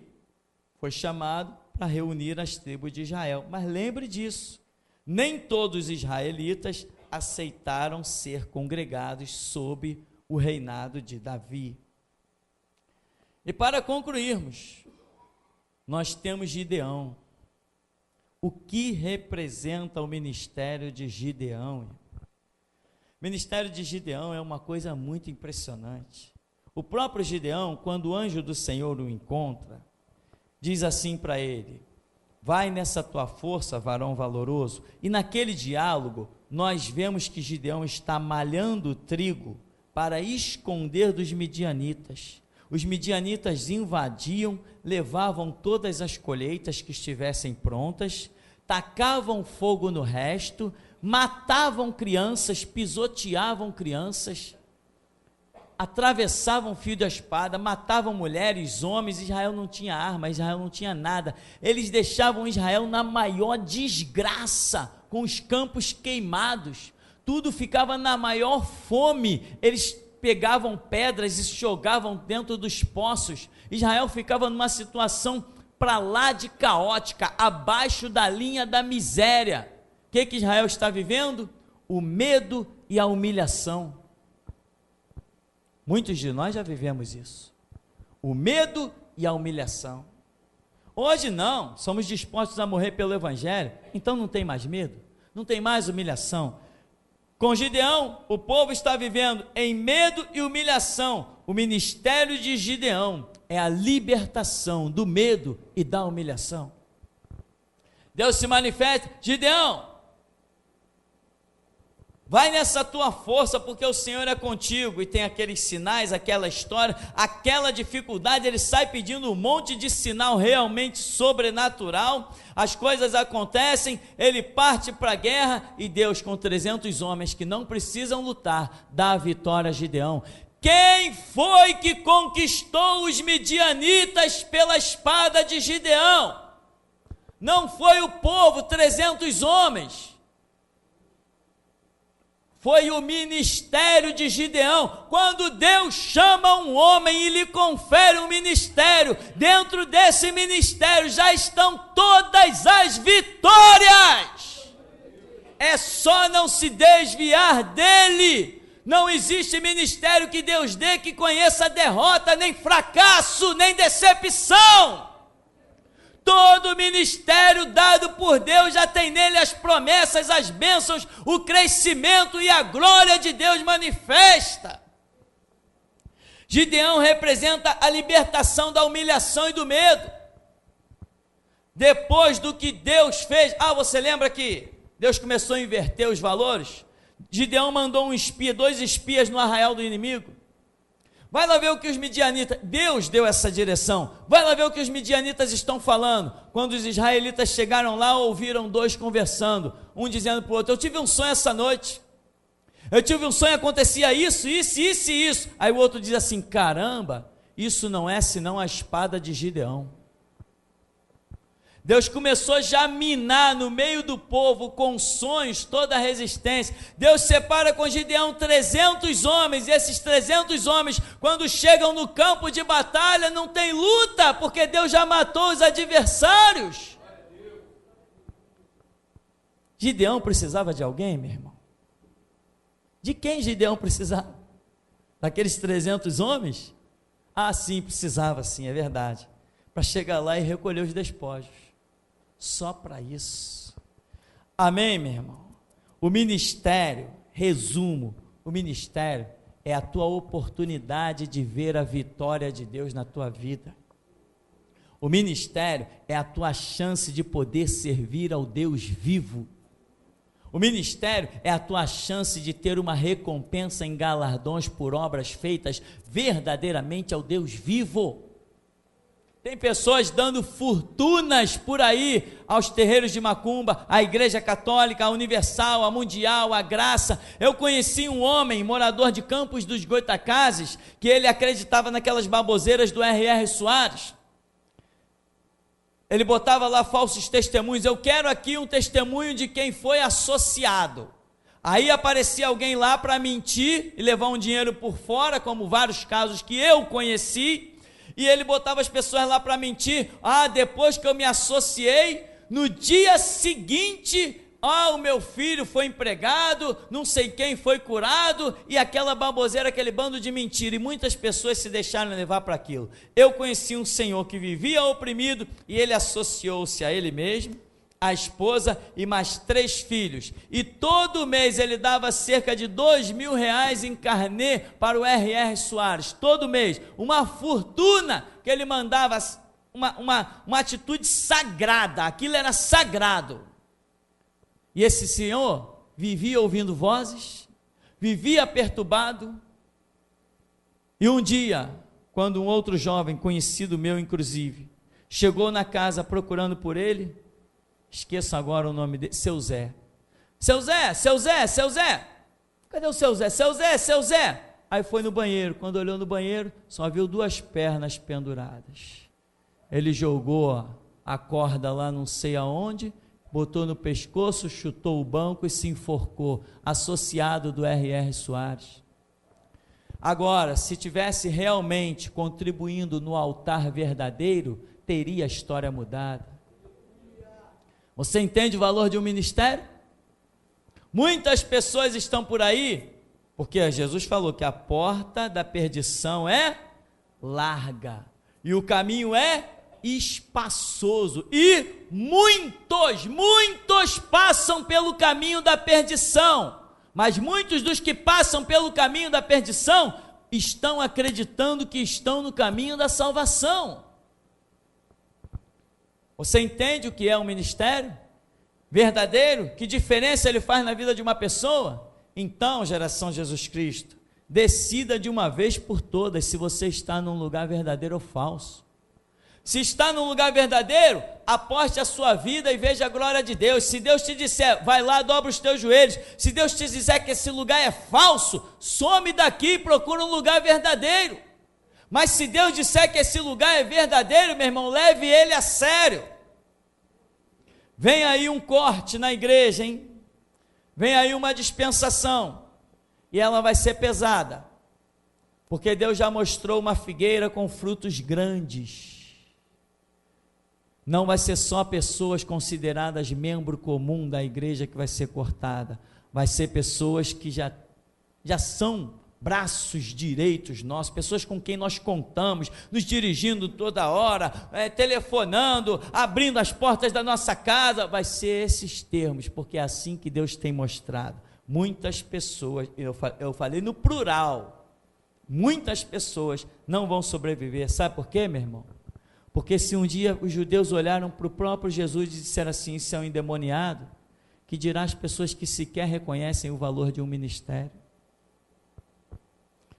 S1: foi chamado para reunir as tribos de Israel, mas lembre disso, nem todos os israelitas aceitaram ser congregados sob o reinado de Davi. E para concluirmos, nós temos Gideão. O que representa o ministério de Gideão? O ministério de Gideão é uma coisa muito impressionante. O próprio Gideão, quando o anjo do Senhor o encontra, diz assim para ele: vai nessa tua força, varão valoroso. E naquele diálogo, nós vemos que Gideão está malhando o trigo para esconder dos midianitas. Os midianitas invadiam, levavam todas as colheitas que estivessem prontas, tacavam fogo no resto, matavam crianças, pisoteavam crianças, atravessavam o fio da espada, matavam mulheres, homens. Israel não tinha arma, Israel não tinha nada. Eles deixavam Israel na maior desgraça, com os campos queimados, tudo ficava na maior fome. Eles pegavam pedras e jogavam dentro dos poços. Israel ficava numa situação para lá de caótica, abaixo da linha da miséria. O que Israel está vivendo? O medo e a humilhação. Muitos de nós já vivemos isso, o medo e a humilhação. Hoje não, somos dispostos a morrer pelo Evangelho, então não tem mais medo, não tem mais humilhação. Com Gideão, o povo está vivendo em medo e humilhação. O ministério de Gideão é a libertação do medo e da humilhação. Deus se manifesta: Gideão, vai nessa tua força, porque o Senhor é contigo. E tem aqueles sinais, aquela história, aquela dificuldade, ele sai pedindo um monte de sinal realmente sobrenatural, as coisas acontecem, ele parte para a guerra, e Deus, com 300 homens que não precisam lutar, dá a vitória a Gideão. Quem foi que conquistou os midianitas pela espada de Gideão? Não foi o povo, 300 homens. Foi o ministério de Gideão. Quando Deus chama um homem e lhe confere um ministério, dentro desse ministério já estão todas as vitórias. É só não se desviar dele. Não existe ministério que Deus dê que conheça derrota, nem fracasso, nem decepção. Todo ministério dado por Deus já tem nele as promessas, as bênçãos, o crescimento e a glória de Deus manifesta. Gideão representa a libertação da humilhação e do medo. Depois do que Deus fez, você lembra que Deus começou a inverter os valores? Gideão mandou um espia, 2 espias no arraial do inimigo. Vai lá ver o que os midianitas, Deus deu essa direção, vai lá ver o que os midianitas estão falando. Quando os israelitas chegaram lá, ouviram 2 conversando, um dizendo para o outro: eu tive um sonho essa noite, eu tive um sonho, acontecia isso. Aí o outro diz assim: caramba, isso não é senão a espada de Gideão. Deus começou já a minar no meio do povo com sonhos toda a resistência. Deus separa com Gideão 300 homens, e esses 300 homens, quando chegam no campo de batalha, não tem luta, porque Deus já matou os adversários. Gideão precisava de alguém, meu irmão? De quem Gideão precisava? Daqueles 300 homens? Sim, precisava sim, é verdade, para chegar lá e recolher os despojos. Só para isso. Amém, meu irmão? O ministério, resumo, o ministério é a tua oportunidade de ver a vitória de Deus na tua vida. O ministério é a tua chance de poder servir ao Deus vivo. O ministério é a tua chance de ter uma recompensa em galardões por obras feitas verdadeiramente ao Deus vivo. Tem pessoas dando fortunas por aí aos terreiros de macumba, à Igreja Católica, à Universal, à Mundial, à Graça. Eu conheci um homem, morador de Campos dos Goitacazes, que ele acreditava naquelas baboseiras do R.R. Soares. Ele botava lá falsos testemunhos: eu quero aqui um testemunho de quem foi associado. Aí aparecia alguém lá para mentir e levar um dinheiro por fora, como vários casos que eu conheci. E ele botava as pessoas lá para mentir: depois que eu me associei, no dia seguinte, o meu filho foi empregado, não sei quem foi curado, e aquela baboseira, aquele bando de mentira, e muitas pessoas se deixaram levar para aquilo. Eu conheci um senhor que vivia oprimido, e ele associou-se a ele mesmo, a esposa e mais 3 filhos, e todo mês ele dava cerca de R$2.000 em carnê para o R.R. Soares, todo mês, uma fortuna que ele mandava, uma atitude sagrada, aquilo era sagrado. E esse senhor vivia ouvindo vozes, vivia perturbado, e um dia, quando um outro jovem, conhecido meu inclusive, chegou na casa procurando por ele, esqueço agora o nome dele, seu Zé. Seu Zé, cadê o seu Zé? Seu Zé. Aí foi no banheiro, quando olhou no banheiro, só viu 2 pernas penduradas. Ele jogou a corda lá não sei aonde, botou no pescoço, chutou o banco e se enforcou, associado do R.R. Soares. Agora, se tivesse realmente contribuindo no altar verdadeiro, teria a história mudada. Você entende o valor de um ministério? Muitas pessoas estão por aí, porque Jesus falou que a porta da perdição é larga, e o caminho é espaçoso, e muitos passam pelo caminho da perdição, Mas muitos dos que passam pelo caminho da perdição estão acreditando que estão no caminho da salvação. Você entende o que é um ministério verdadeiro? Que diferença ele faz na vida de uma pessoa? Então, geração Jesus Cristo, decida de uma vez por todas se você está num lugar verdadeiro ou falso. Se está num lugar verdadeiro, aposte a sua vida e veja a glória de Deus. Se Deus te disser, vai lá, dobra os teus joelhos. Se Deus te disser que esse lugar é falso, some daqui e procura um lugar verdadeiro. Mas se Deus disser que esse lugar é verdadeiro, meu irmão, leve ele a sério. Vem aí um corte na igreja, hein? Vem aí uma dispensação. E ela vai ser pesada. Porque Deus já mostrou uma figueira com frutos grandes. Não vai ser só pessoas consideradas membro comum da igreja que vai ser cortada. Vai ser pessoas que já são braços direitos nossos, pessoas com quem nós contamos, nos dirigindo toda hora, telefonando, abrindo as portas da nossa casa. Vai ser esses termos, porque é assim que Deus tem mostrado. Muitas pessoas, eu falei no plural, muitas pessoas não vão sobreviver. Sabe por quê, meu irmão? Porque se um dia os judeus olharam para o próprio Jesus e disseram assim, isso é um endemoniado, que dirá as pessoas que sequer reconhecem o valor de um ministério?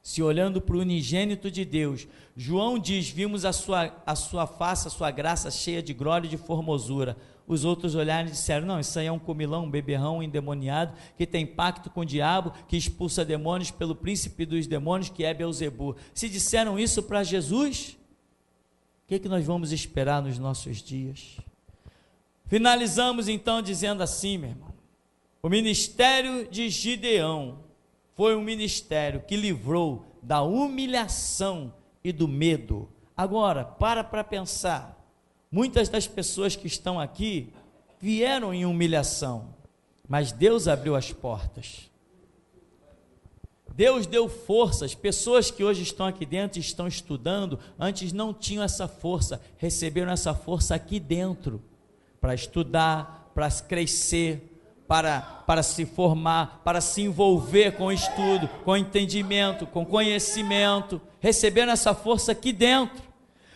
S1: Se olhando para o unigênito de Deus, João diz, vimos a sua face, a sua graça cheia de glória e de formosura. Os outros olharam e disseram, não, isso aí é um comilão, um beberrão, um endemoniado, que tem pacto com o diabo, que expulsa demônios pelo príncipe dos demônios, que é Beelzebu. Se disseram isso para Jesus, o que nós vamos esperar nos nossos dias? Finalizamos então dizendo assim, meu irmão, o ministério de Gideão foi um ministério que livrou da humilhação e do medo. Agora, para pensar, muitas das pessoas que estão aqui vieram em humilhação, mas Deus abriu as portas. Deus deu forças. Pessoas que hoje estão aqui dentro e estão estudando, antes não tinham essa força, receberam essa força aqui dentro, para estudar, para crescer, para se formar, para se envolver com o estudo, com entendimento, com conhecimento, receberam essa força aqui dentro,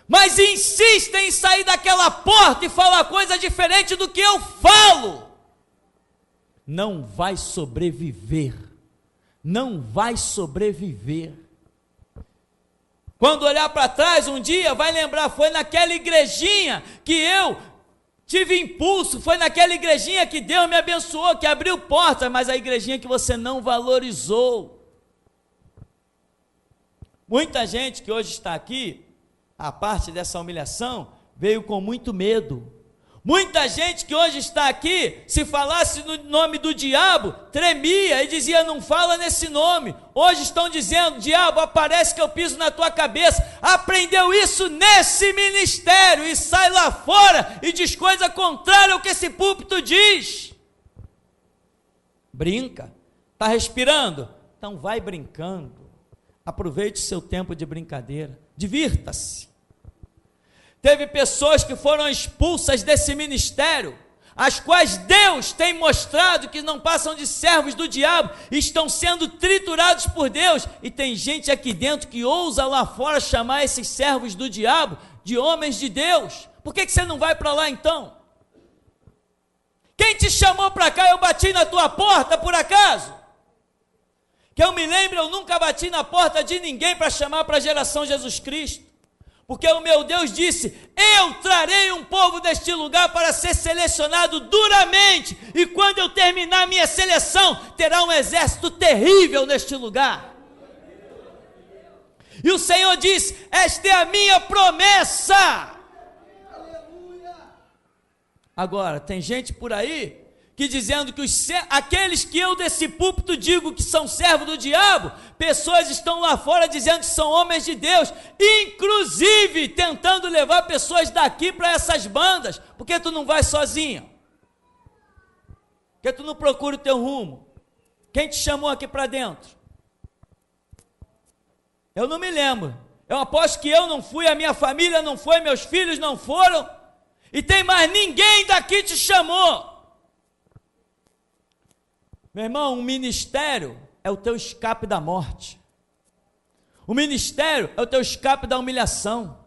S1: mas insistem em sair daquela porta e falar coisa diferente do que eu falo. Não vai sobreviver. Não vai sobreviver. Quando olhar para trás um dia, vai lembrar, foi naquela igrejinha que eu tive impulso, foi naquela igrejinha que Deus me abençoou, que abriu portas, mas a igrejinha que você não valorizou. Muita gente que hoje está aqui, a parte dessa humilhação, veio com muito medo. Muita gente que hoje está aqui, se falasse no nome do diabo, tremia e dizia, não fala nesse nome. Hoje estão dizendo, diabo, aparece que eu piso na tua cabeça. Aprendeu isso nesse ministério e sai lá fora e diz coisa contrária ao que esse púlpito diz. Brinca, está respirando? Então vai brincando. Aproveite o seu tempo de brincadeira, divirta-se. Teve pessoas que foram expulsas desse ministério, as quais Deus tem mostrado que não passam de servos do diabo, estão sendo triturados por Deus, e tem gente aqui dentro que ousa lá fora chamar esses servos do diabo de homens de Deus. Por que você não vai para lá então? Quem te chamou para cá? Eu bati na tua porta por acaso? Que eu me lembro, eu nunca bati na porta de ninguém para chamar para a geração Jesus Cristo. Porque o meu Deus disse, eu trarei um povo deste lugar para ser selecionado duramente, e quando eu terminar minha seleção, terá um exército terrível neste lugar. E o Senhor disse, esta é a minha promessa. Agora, tem gente por aí que dizendo que aqueles que eu desse púlpito digo que são servos do diabo, pessoas estão lá fora dizendo que são homens de Deus, inclusive tentando levar pessoas daqui para essas bandas. Por que tu não vai sozinho? Por que tu não procura o teu rumo? Quem te chamou aqui para dentro? Eu não me lembro. Eu aposto que eu não fui, a minha família não foi, meus filhos não foram, e tem mais ninguém daqui te chamou. Meu irmão, o ministério é o teu escape da morte. O ministério é o teu escape da humilhação.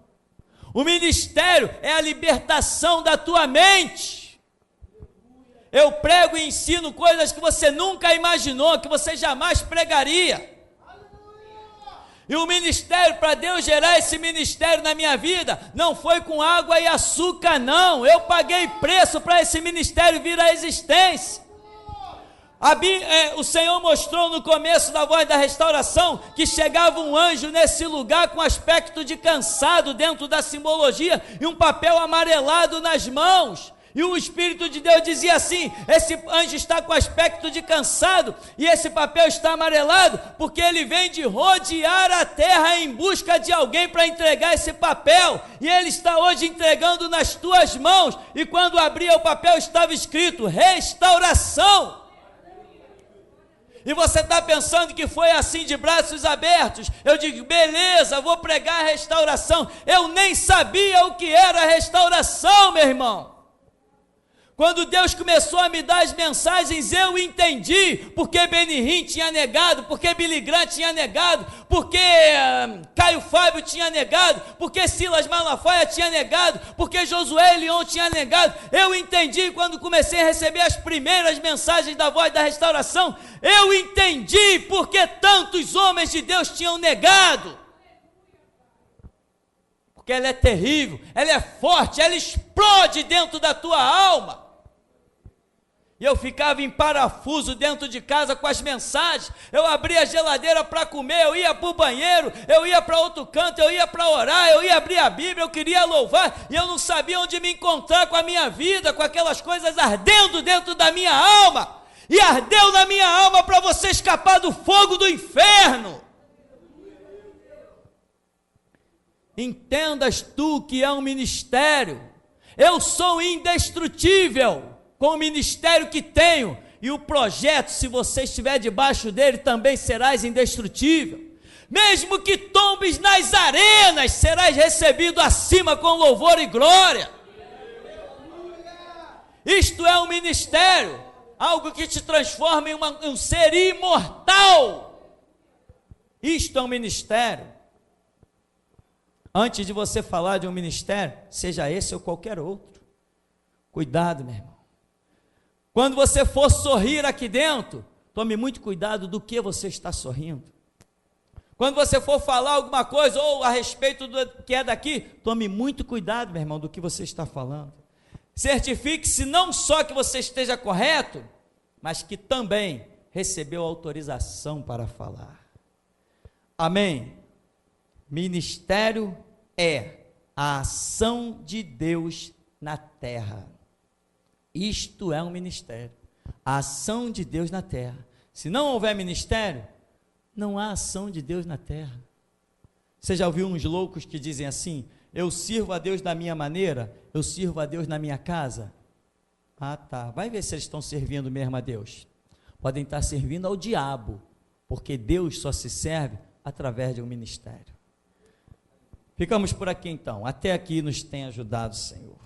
S1: O ministério é a libertação da tua mente. Eu prego e ensino coisas que você nunca imaginou, que você jamais pregaria. E o ministério, para Deus gerar esse ministério na minha vida, não foi com água e açúcar, não. Eu paguei preço para esse ministério vir à existência. O Senhor mostrou no começo da Voz da Restauração que chegava um anjo nesse lugar com aspecto de cansado dentro da simbologia e um papel amarelado nas mãos. E o Espírito de Deus dizia assim: esse anjo está com aspecto de cansado e esse papel está amarelado porque ele vem de rodear a terra em busca de alguém para entregar esse papel, e ele está hoje entregando nas tuas mãos. E quando abria o papel estava escrito restauração. E você está pensando que foi assim de braços abertos? Eu digo, beleza, vou pregar a restauração. Eu nem sabia o que era restauração, meu irmão. Quando Deus começou a me dar as mensagens, eu entendi porque Benihim tinha negado, porque Billy Graham tinha negado, porque Caio Fábio tinha negado, porque Silas Malafaia tinha negado, porque Josué Leon tinha negado. Eu entendi quando comecei a receber as primeiras mensagens da Voz da Restauração. Eu entendi porque tantos homens de Deus tinham negado. Porque ela é terrível, ela é forte, ela explode dentro da tua alma. E eu ficava em parafuso dentro de casa com as mensagens. Eu abria a geladeira para comer, eu ia para o banheiro, eu ia para outro canto, eu ia para orar, eu ia abrir a Bíblia, eu queria louvar, e eu não sabia onde me encontrar com a minha vida, com aquelas coisas ardendo dentro da minha alma. E ardeu na minha alma para você escapar do fogo do inferno. Entendas tu que é um ministério. Eu sou indestrutível com o ministério que tenho, e o projeto, se você estiver debaixo dele, também serás indestrutível. Mesmo que tombes nas arenas, serás recebido acima com louvor e glória. Isto é um ministério, algo que te transforma em um ser imortal. Isto é um ministério. Antes de você falar de um ministério, seja esse ou qualquer outro, cuidado, meu irmão. Quando você for sorrir aqui dentro, tome muito cuidado do que você está sorrindo. Quando você for falar alguma coisa ou a respeito do que é daqui, tome muito cuidado, meu irmão, do que você está falando. Certifique-se não só que você esteja correto, mas que também recebeu autorização para falar. Amém? Ministério é a ação de Deus na terra. Isto é um ministério, a ação de Deus na terra. Se não houver ministério, não há ação de Deus na terra. Você já ouviu uns loucos que dizem assim: eu sirvo a Deus da minha maneira, eu sirvo a Deus na minha casa? Ah, tá, vai ver se eles estão servindo mesmo a Deus. Podem estar servindo ao diabo, porque Deus só se serve através de um ministério. Ficamos por aqui então. Até aqui nos tem ajudado o Senhor.